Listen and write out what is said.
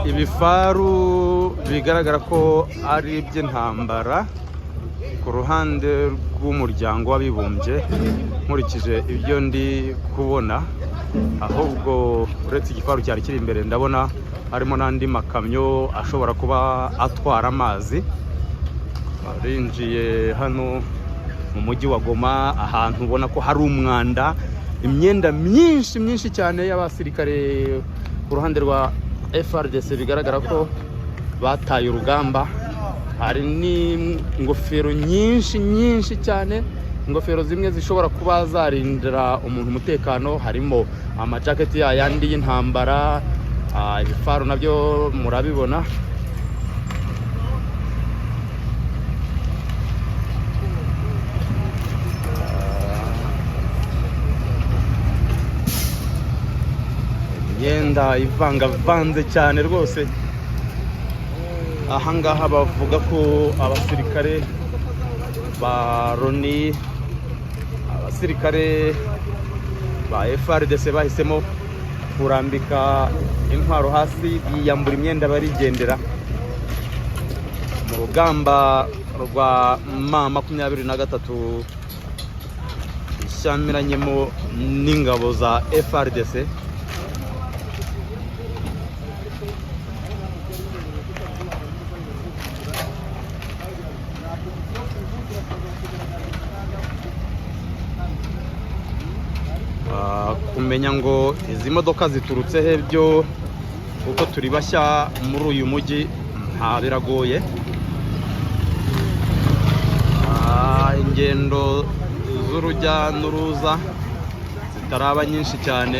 ibifaru bigaragara ko ari iby'intambara ku ruhande rw'umuryango w'abibumbye, nkurikije ibyo ndi kubona. Ahubwo uretse igifaru cyari kiri imbere, ndabona harimo n'andi makamyo ashobora kuba atwara amazi. Barinjiye hano mu mujyi wa Goma, ahantu ubona ko hari umwanda, imyenda myinshi cyane y'abasirikare ku ruhande rwa FARDC, bigaragara ko bataye urugamba. Hari n'ingofero nyinshi cyane, ingofero zimwe zishobora kuba zarindira umuntu umutekano, harimo amajaketi yandi y'intambara. Ibifaru nabyo murabibona. Imyenda ivangavanze cyane rwose. Ahangaha bavuga ko abasirikare ba Loni, abasirikare ba FARDC bahisemo kurambika intwaro hasi, yiyambura imyenda barigendera mu rugamba rwa M23 ishyamiranyemo n'ingabo za FARDC. Kumenya ngo izi modoka ziturutse he byo uko turi bashya muri uyu mujyi nta biragoye. Ingendo z'urujya n'uruza zitaraba nyinshi cyane.